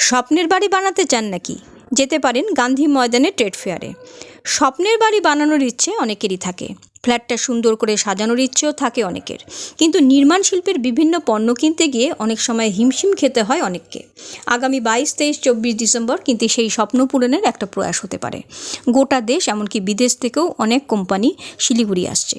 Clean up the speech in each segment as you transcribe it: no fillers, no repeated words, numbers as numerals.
স্বপ্নের বাড়ি বানাতে চান নাকি? যেতে পারেন গান্ধী ময়দানে ট্রেড ফেয়ারে। স্বপ্নের বাড়ি বানানোর ইচ্ছে অনেকেরই থাকে, ফ্ল্যাটটা সুন্দর করে সাজানোর ইচ্ছেও থাকে অনেকের, কিন্তু নির্মাণ শিল্পের বিভিন্ন পণ্য কিনতে গিয়ে অনেক সময় হিমশিম খেতে হয় অনেককে। আগামী 22, 23, 24 ডিসেম্বর কিন্তু সেই স্বপ্ন পূরণের একটা প্রয়াস হতে পারে। গোটা দেশ এমনকি বিদেশ থেকেও অনেক কোম্পানি শিলিগুড়ি আসছে।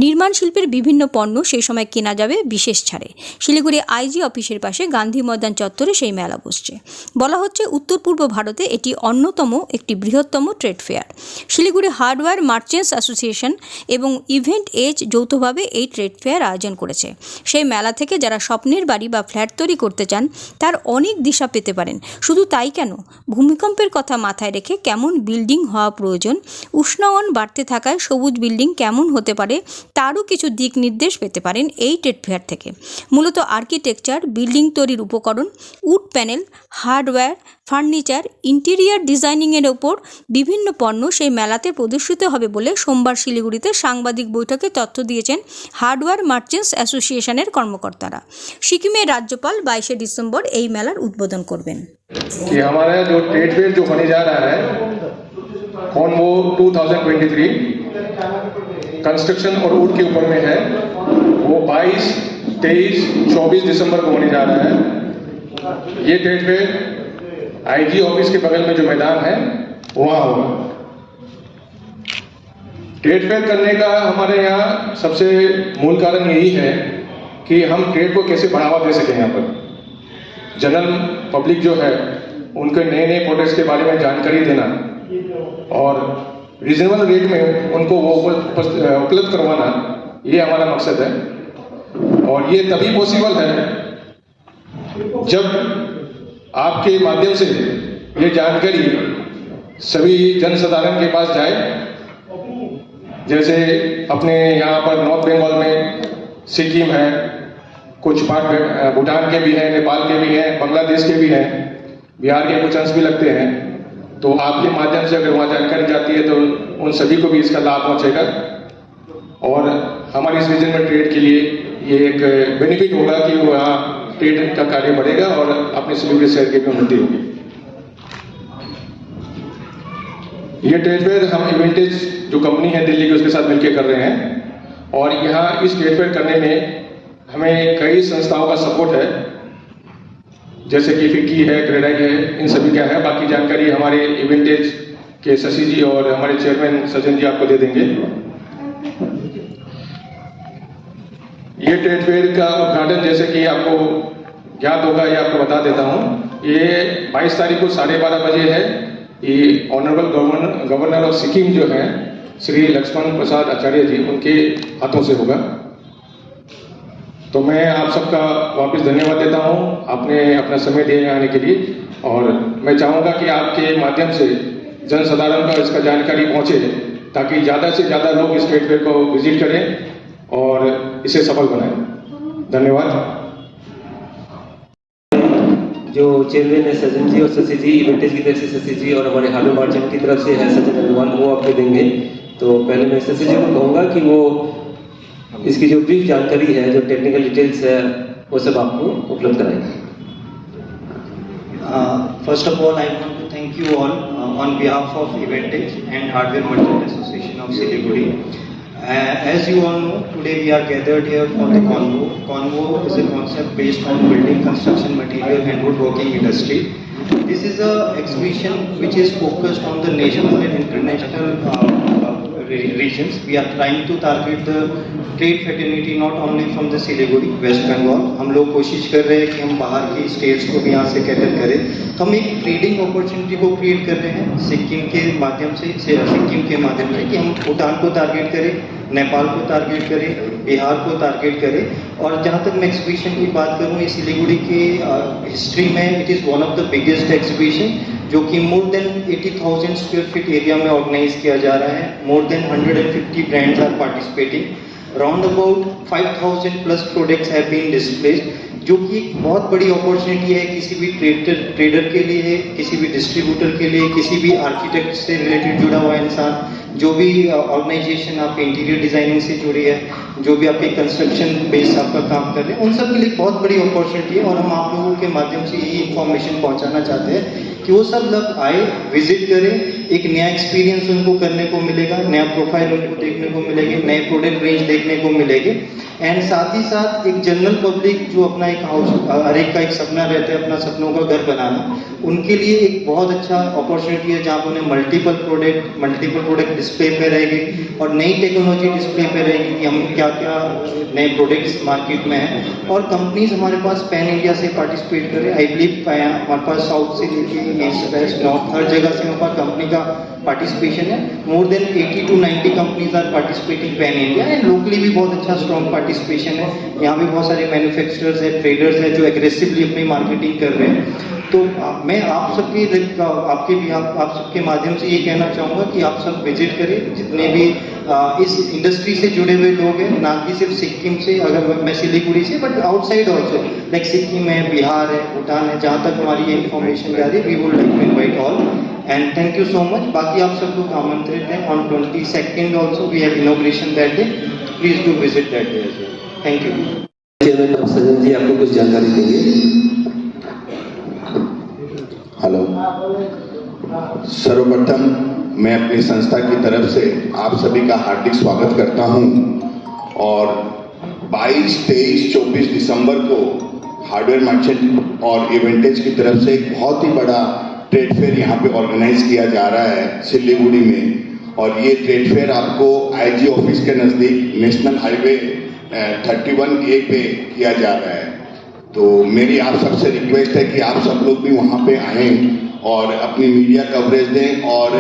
নির্মাণ শিল্পের বিভিন্ন পণ্য সেই সময় কেনা যাবে বিশেষ ছাড়ে। শিলিগুড়ি আইজি অফিসের পাশে গান্ধী ময়দান চত্বরে সেই মেলা বসছে। বলা হচ্ছে উত্তর পূর্ব ভারতে এটি অন্যতম একটি বৃহত্তম trade fair. Siliguri hardware merchants association এবং ইভেন্ট এজ যৌথভাবে এই ট্রেড ফেয়ার আয়োজন করেছে। সেই মেলা থেকে যারা স্বপ্নের বাড়ি বা ফ্ল্যাট তৈরি করতে চান তার অনেক দিশা পেতে পারেন। শুধু তাই কেন, ভূমিকম্পের কথা মাথায় রেখে কেমন বিল্ডিং হওয়া প্রয়োজন, উষ্ণায়ন বাড়তে থাকায় সবুজ বিল্ডিং কেমন হতে পারে তারও কিছু দিক নির্দেশ পেতে পারেন এই ট্রেড ফেয়ার থেকে। মূলত আর্কিটেকচার, বিল্ডিং তৈরির উপকরণ, wood panel, hardware, furniture, interior ডিজাইনিংয়ের ওপর বিভিন্ন পণ্য সেই মেলাতে প্রদর্শিত হবে বলে সোমবার শিলিগুড়িতে সাংবাদিক বৈঠকে তথ্য দিয়েছেন হার্ডওয়্যার মার্চেন্টস অ্যাসোসিয়েশনের কর্মকর্তারা। সিকিমের রাজ্যপাল 22 ডিসেম্বর এই মেলার উদ্বোধন করবেন। हमारा जो ट्रेड फेयर जो होने जा रहा है कॉन्वो 2023 कंस्ट्रक्शन और वुड के ऊपर में है, वो 22, 23, 24 दिसंबर को होने जा रहा है। ये ट्रेड फेयर आईजी ऑफिस के बगल में जो मैदान है वहाँ होगा। ट्रेड फेयर करने का हमारे यहाँ सबसे मूल कारण यही है कि हम ट्रेड को कैसे बढ़ावा दे सकें। यहाँ पर जनरल पब्लिक जो है उनके नए नए प्रोडक्ट्स के बारे में जानकारी देना और रीजनेबल रेट में उनको वो उपलब्ध करवाना, ये हमारा मकसद है। और ये तभी पॉसिबल है जब आपके माध्यम से ये जानकारी सभी जनसाधारण के पास जाए। जैसे अपने यहाँ पर नॉर्थ बंगाल में सिक्किम है, कुछ पार्ट भूटान के भी हैं, नेपाल के भी हैं, बांग्लादेश के भी हैं, बिहार के कुछ अंश भी लगते हैं। तो आपके माध्यम से अगर वहाँ जानकारी जाती है तो उन सभी को भी इसका लाभ पहुँचेगा और हमारे इस रीजन में ट्रेड के लिए ये एक बेनिफिट होगा कि वहाँ ट्रेड का कार्य बढ़ेगा और अपने सिलिगुड़ी शहर की भी उन्नति होगी। ये ट्रेड फेयर हम इवेंटेज जो कंपनी है दिल्ली की उसके साथ मिलकर कर रहे हैं और यहाँ इस ट्रेड फेयर करने में हमें कई संस्थाओं का सपोर्ट है, जैसे कि फिक्की है, क्रेडाई है, इन सभी का है। बाकी जानकारी हमारे इवेंटेज के शशि जी और हमारे चेयरमैन सज्जन जी आपको दे देंगे। ये ट्रेड फेयर का उद्घाटन जैसे कि आपको ज्ञात होगा, ये आपको बता देता हूँ, ये 22 तारीख को 12:30 बजे है। ये ऑनरेबल गवर्नर ऑफ सिक्किम जो है श्री लक्ष्मण प्रसाद आचार्य जी, उनके हाथों से होगा। तो मैं आप सबका वापस धन्यवाद देता हूं आपने अपना समय दिया आने के लिए और मैं चाहूँगा कि आपके माध्यम से जनसाधारण को इसका जानकारी पहुंचे ताकि ज़्यादा से ज़्यादा लोग इस ट्रेड फेयर को विजिट करें और इसे सफल बनाएं। धन्यवाद। जो चेयरमैन है सज्जन जी और शशि जी, इवेंटेज की तरफ से शशि जी और हमारे हार्डवेयर मार्चेंट की तरफ से है सचिन अग्रवाल, वो आपको देंगे। तो पहले मैं शशि जी को कहूँगा कि वो इसकी जो ब्रीफ जानकारी है, जो टेक्निकल डिटेल्स है, वो सब आपको उपलब्ध कराएंगे। First of all, I want to thank you all on behalf of Eventage and Hardware Merchant Association of Siliguri. As you all know, today we are gathered here for the Convo. Convo is a concept based on building, construction material and woodworking industry. This is a exhibition which is focused on the national and international regions. We are trying to target the trade fraternity not only from the Siliguri, West Bengal. हम लोग कोशिश कर रहे हैं कि हम बाहर की स्टेट्स को भी यहाँ से कैटर करें। तो हम एक ट्रेडिंग अपॉर्चुनिटी को क्रिएट कर रहे हैं सिक्किम के माध्यम से कि हम भूटान को टारगेट करें, नेपाल को टारगेट करें, बिहार को टारगेट करें। और जहाँ तक मैं एक्सिबिशन की बात करूँ, ये सिलीगुड़ी की हिस्ट्री में it is one of the biggest exhibition जो कि more than 80,000 square feet area में ऑर्गेनाइज किया जा रहा है। More than 150 brands are participating. Round about 5,000 plus products have been displayed, जो कि एक बहुत बड़ी अपॉर्चुनिटी है किसी भी ट्रेडर के लिए, किसी भी डिस्ट्रीब्यूटर के लिए, किसी भी आर्किटेक्ट से रिलेटेड जुड़ा हुआ इंसान, जो भी ऑर्गेनाइजेशन आपके इंटीरियर डिजाइनिंग से जुड़ी है, जो भी आपके कंस्ट्रक्शन बेस्ड आपका काम कर रहे हैं, उन सब के लिए बहुत बड़ी अपॉर्चुनिटी है। और हम आप लोगों के माध्यम से यही इंफॉर्मेशन पहुंचाना चाहते हैं कि वो सब लोग आए, विजिट करें, एक नया एक्सपीरियंस उनको करने को मिलेगा, नया प्रोफाइल उनको देखने को मिलेगी, नए प्रोडक्ट रेंज देखने को मिलेगी। एंड साथ ही साथ एक जनरल पब्लिक जो अपना एक हाउस, हर एक का एक सपना रहता है अपना सपनों का घर बनाना, उनके लिए एक बहुत अच्छा अपॉर्चुनिटी है जहाँ पर उन्हें मल्टीपल प्रोडक्ट डिस्प्ले पे रहेगी और नई टेक्नोलॉजी डिस्प्ले पे रहेगी कि हम क्या क्या नए प्रोडक्ट्स मार्केट में हैं। और कंपनीज हमारे पास पैन इंडिया से पार्टिसिपेट करें, आई बिलीव हमारे पास साउथ से लेके ईस्ट वेस्ट नॉर्थ हर जगह से हमारे पास कंपनी का पार्टिसिपेशन है। More than 80 to 90 companies are participating pan India and locally भी बहुत अच्छा स्ट्रॉन्ग पार्टिसिपेशन है। यहाँ भी बहुत सारे मैन्युफैक्चरर्स है, ट्रेडर्स है जो एग्रेसिवली अपनी मार्केटिंग कर रहे हैं। तो मैं आप सबके माध्यम से ये कहना चाहूँगा कि आप सब विजिट करें, जितने भी इस इंडस्ट्री से जुड़े हुए लोग हैं, ना कि सिर्फ सिक्किम से, अगर मैं सिलीगुड़ी से, but outside also, like Sikkim है, बिहार है, भूटान है, जहाँ तक हमारी ये इन्फॉर्मेशन जा रही है, we would like to invite all and thank you so much. बाकी आप सब लोग आमंत्रित हैं। On 22nd also we have inauguration that day, please do visit that day as well. Thank you. Chairman Sajan ji आपको कुछ जानकारी देंगे। हेलो, सर्वप्रथम मैं अपनी संस्था की तरफ से आप सभी का हार्दिक स्वागत करता हूं और 22, 23, 24 दिसंबर को हार्डवेयर मर्चेंट और इवेंटेज की तरफ से एक बहुत ही बड़ा ट्रेड फेयर यहां पे ऑर्गेनाइज किया जा रहा है सिलीगुड़ी में। और ये ट्रेड फेयर आपको आईजी ऑफिस के नज़दीक नेशनल हाईवे 31A पे किया जा रहा है। तो मेरी आप सबसे रिक्वेस्ट है कि आप सब लोग भी वहाँ पे आएँ और अपनी मीडिया कवरेज दें। और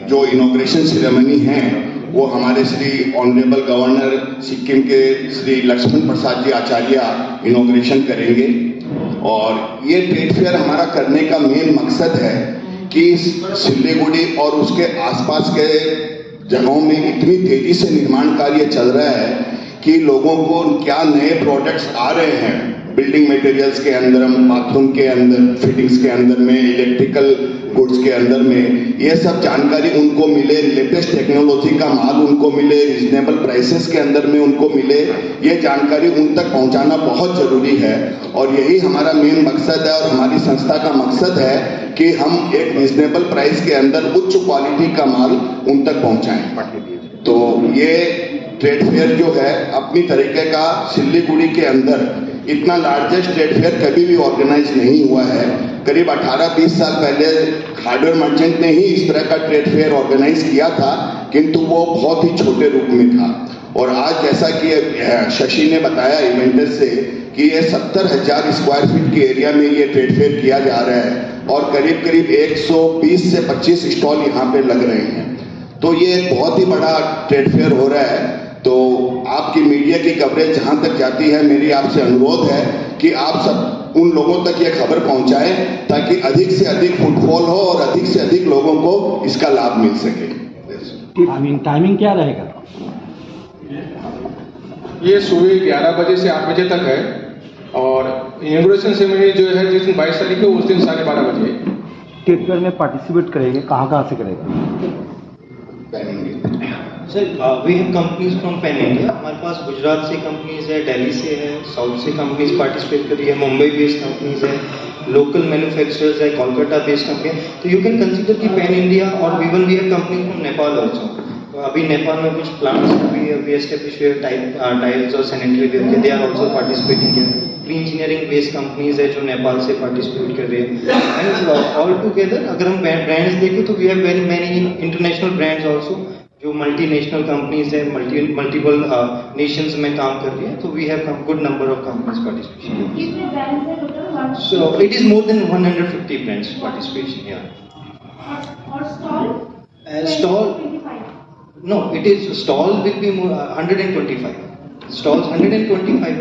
जो इनॉग्रेशन सेरेमनी है वो हमारे श्री ऑनरेबल गवर्नर सिक्किम के श्री लक्ष्मण प्रसाद जी आचार्य इनॉग्रेशन करेंगे। और ये ट्रेड फेयर हमारा करने का मेन मकसद है कि सिलीगुड़ी और उसके आसपास के जगहों में इतनी तेजी से निर्माण कार्य चल रहा है कि लोगों को क्या नए प्रोडक्ट्स आ रहे हैं बिल्डिंग मटेरियल्स के अंदर, बाथरूम के अंदर, फिटिंग्स के अंदर में, इलेक्ट्रिकल गुड्स के अंदर में, ये सब जानकारी उनको मिले, लेटेस्ट टेक्नोलॉजी का माल उनको मिले, रिजनेबल प्राइसेस के अंदर में उनको मिले, ये जानकारी उन तक पहुंचाना बहुत जरूरी है। और यही हमारा मेन मकसद है और हमारी संस्था का मकसद है कि हम एक रिजनेबल प्राइस के अंदर उच्च क्वालिटी का माल उन तक पहुंचाएं। तो ये ट्रेड फेयर जो है अपनी तरीके का सिलीगुड़ी के अंदर इतना लार्जेस्ट ट्रेड फेयर कभी भी ऑर्गेनाइज नहीं हुआ है। करीब 18-20 साल पहले हार्डवेयर मर्चेंट ने ही इस तरह का ट्रेड फेयर ऑर्गेनाइज किया था, किंतु वो बहुत ही छोटे रूप में था। और आज जैसा कि शशि ने बताया इवेंटर्स से कि ये 70,000 स्क्वायर फीट के एरिया में ये ट्रेड फेयर किया जा रहा है और करीब करीब 120 से 25 स्टॉल यहाँ पे लग रहे हैं। तो ये एक बहुत ही बड़ा ट्रेड फेयर हो रहा है। तो आपकी मीडिया की कवरेज जहाँ तक जाती है, मेरी आपसे अनुरोध है कि आप सब उन लोगों तक ये खबर पहुँचाएं ताकि अधिक से अधिक फुटफॉल हो और अधिक से अधिक लोगों को इसका लाभ मिल सके। टाइमिंग क्या रहेगा? ये सुबह 11 बजे से 8 बजे तक है और इनॉग्रेशन सेरेमनी जो है जिस दिन 22 तारीख है उस दिन 12:30 बजे। ट्रेड फेयर में पार्टिसिपेट करेंगे, कहाँ से करेंगे? Sir we have companies from pan India. हमारे पास गुजरात से कंपनीज है, दिल्ली से है, साउथ से कंपनीज पार्टिसिपेट कर रही है, मुंबई बेस्ड कंपनीज है, लोकल मैन्युफैक्चरर्स है, कोलकाता बेस्ड कंपनी है। तो यू कैन कंसीडर कि पैन इंडिया और even we have companies from Nepal also. तो अभी नेपाल में कुछ प्लांट्स वी एस्टेब्लिश टाइल्स और sanitary ware, they are also participating in pre engineering based companies है जो नेपाल से पार्टिसिपेट कर रही है। एंड ऑल टुगेदर अगर हम ब्रांड्स देखें तो we have very many international brands also जो मल्टीनेशनल कंपनीज है, मल्टीपल नेशंस में काम कर रही है। तो we have good number of companies participation. कितने ब्रांड्स है total? So it is more than 150 brands participation या। और stall? Stall no, it is stall will be 125 stalls 125 है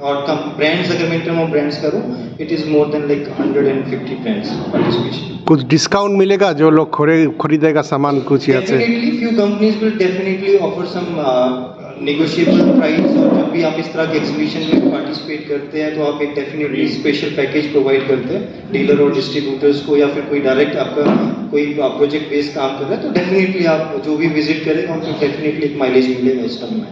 और ब्रांड्स अगर मैं टर्म ऑफ ब्रांड्स करूं it is more than like 150 brands participation. कुछ डिस्काउंट मिलेगा जो लोग खरीदेगा सामान कुछ यहाँ से? Definitely few companies will definitely offer some negotiable price, और जब भी आप इस तरह के एग्जीबिशन में पार्टिसिपेट करते हैं तो आप एक डेफिनेटली स्पेशल पैकेज प्रोवाइड करते हैं डीलर और डिस्ट्रीब्यूटर्स को, या फिर कोई डायरेक्ट आपका कोई प्रोजेक्ट बेस्ड काम कर रहा है तो डेफिनेटली आप जो भी विजिट करेगा उनको डेफिनेटली एक माइलेज मिलेगा इस टर्म में।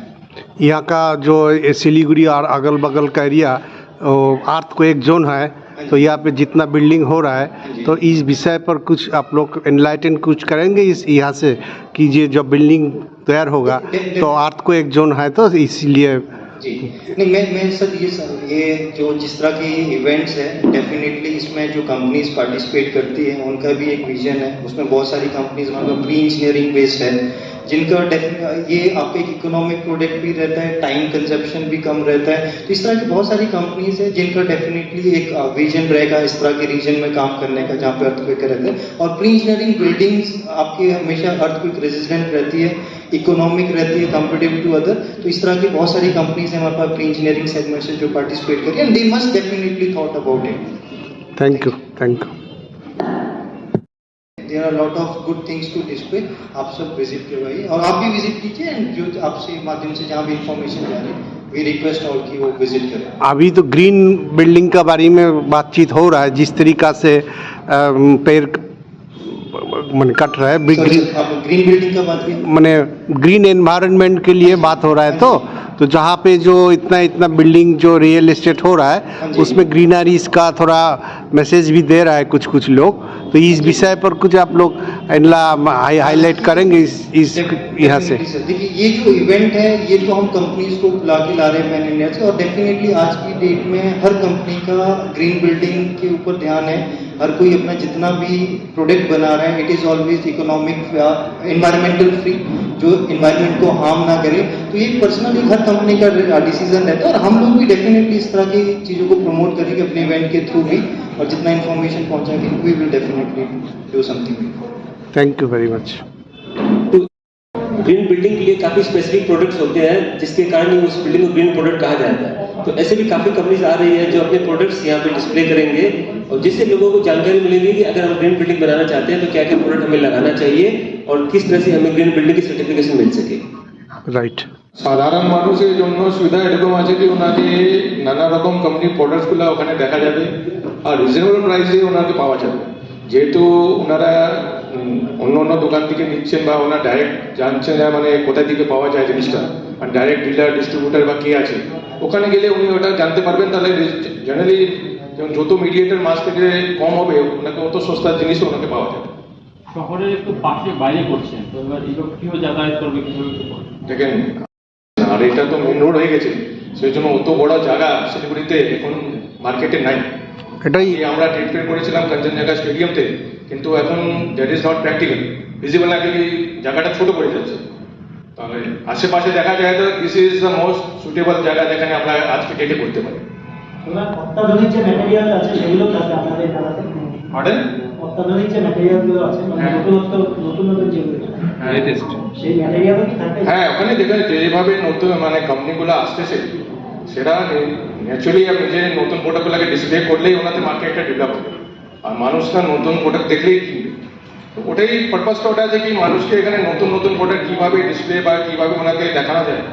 यहाँ का जो सिलीगुड़ी और अगल बगल का एरिया अर्थ को एक जोन है, तो यहाँ पे जितना बिल्डिंग हो रहा है तो इस विषय पर कुछ आप लोग एनलाइटन कुछ करेंगे इस यहाँ से कि ये जब बिल्डिंग तैयार होगा तो अर्थ को एक जोन है तो इसलिए जी नहीं, मैं सर ये जो जिस तरह की इवेंट्स है डेफिनेटली इसमें जो कंपनीज पार्टिसिपेट करती हैं उनका भी एक विजन है, उसमें बहुत सारी कंपनीज मतलब प्री इंजीनियरिंग बेस्ड है जिनका ये आपका एक इकोनॉमिक प्रोडक्ट भी रहता है, टाइम कंजप्शन भी कम रहता है, तो इस तरह की बहुत सारी कंपनीज है जिनका डेफिनेटली एक विजन रहेगा इस तरह के रीजन में काम करने का जहाँ पे अर्थक्वेक रहता है। और प्री इंजीनियरिंग बिल्डिंग्स आपकी हमेशा अर्थक्वेक रेजिस्टेंट रहती है, इकोनॉमिक रहती है कंपेरेटिव टू अदर, तो इस तरह की बहुत सारी कंपनीज हैं हमारे पास प्री इंजीनियरिंग सेगमेंट से जो पार्टिसिपेट करें and they must definitely thought about it. Thank you thank you. There are lot of good things to display, आप सब विजिट करवाइए और आप भी विजिट कीजिए एंड जो आपसे माध्यम से जहाँ भी इंफॉर्मेशन जा रही है वी रिक्वेस्ट ऑल कि वो विजिट करें। अभी तो ग्रीन बिल्डिंग का बारे में बातचीत हो रहा है, जिस तरीका से पेड़ मन कट रहा है आप ग्रीन बिल्डिंग का बात करें, मैंने ग्रीन एनवायरनमेंट के लिए बात हो रहा है तो जहाँ पे जो इतना बिल्डिंग जो रियल एस्टेट हो रहा है उसमें ग्रीनरीज का थोड़ा मैसेज भी दे रहा है कुछ लोग, तो इस विषय पर कुछ आप लोग हाईलाइट करेंगे इस यहाँ से। देखिए ये जो इवेंट है ये तो हम कंपनीज को बुला के ला रहे हैं मैन इंडिया से, और डेफिनेटली आज की डेट में हर कंपनी का ग्रीन बिल्डिंग के ऊपर ध्यान है, हर कोई अपना जितना भी प्रोडक्ट बना रहा है it is always economic environmental free, जो एनवायरमेंट को हार्म ना करे, तो ये पर्सनली हर कंपनी का डिसीजन रहता है और हम लोग भी डेफिनेटली इस तरह की चीज़ों को प्रमोट करेंगे अपने इवेंट के थ्रू भी, और जितना इन्फॉर्मेशन पहुंचाएंगे we will definitely do something. Thank you very much. Green building के लिए काफी स्पेसिफिक प्रोडक्ट्स होते हैं जिसके कारण ही उस बिल्डिंग को ग्रीन प्रोडक्ट कहा जाता है, तो ऐसे भी काफी कंपनीज आ रही है जो अपने प्रोडक्ट्स यहाँ पे डिस्प्ले करेंगे और जिससे लोगों को जानकारी मिलेगी कि अगर हम ग्रीन बिल्डिंग बनाना चाहते हैं तो क्या क्या प्रोडक्ट हमें लगाना चाहिए और किस तरह से हमें ग्रीन बिल्डिंग की सर्टिफिकेशन मिल सके। রাইট। সাধারণ মানুষের জন্য সুবিধা এরকম আছে কি ওনাকে নানা রকম কোম্পানি প্রোডাক্টসগুলো ওখানে দেখা যাবে আর রিজনেবল প্রাইসে ওনাকে পাওয়া যাবে, যেহেতু ওনারা অন্য দোকান থেকে নিচ্ছেন বা ওনারা ডাইরেক্ট জানছেন না মানে কোথা থেকে পাওয়া যায় জিনিসটা, আর ডাইরেক্ট ডিলার ডিস্ট্রিবিউটার বা কে আছে ওখানে গেলে উনি ওটা জানতে পারবেন, তাহলে জেনারেলি যত মিডিয়েটার মাস থেকে কম হবে ওনাকে অত সস্তার জিনিসও ওনাকে পাওয়া যাবে। শহরের একটু পাশে বাইরে করছেন তো এবার এই কিভাবে যাতায়াত করবে কিভাবে দেখেন আর এটা তো মেন রোড হয়ে গেছে, সেই জন্য অত বড় জায়গা শিলিগুড়িতে এখন মার্কেটে নাই। এটাই আমরা ট্রেড ফেয়ার করেছিলাম কাঞ্চনজঙ্ঘা স্টেডিয়ামতে, কিন্তু এখন that is not practical, visible না গেলে জায়গাটা ছোট পড়ে যাচ্ছে, তাহলে আশেপাশে দেখা যায় তো this is the most suitable জায়গা যেখানে আমরা আজকে ডেটে করতে পারি। অত্যাধুনিক যে ম্যাটেরিয়াল আছে সেগুলো আছে আপনাদের জায়গাতে? অত্যাধুনিক যে ম্যাটেরিয়ালগুলো আছে মানে নতুন যেগুলো সেই ম্যাটেরিয়ালও কি থাকে? হ্যাঁ ওখানে দেখেন যেভাবে নতুন মানে কোম্পানিগুলো আসতেছে সেটা ন্যাচুরালি আপনি যে নতুন প্রোডাক্টগুলোকে ডিসপ্লে করলেই ওনাদের মার্কেটটা ডেভেলপ হবে আর মানুষরা নতুন প্রোডাক্ট দেখলেই কিনবে, তো ওটাই পারপাসটা ওটা আছে কি মানুষকে এখানে নতুন প্রোডাক্ট কিভাবে ডিসপ্লে বা কিভাবে ওনাকে দেখানো যায়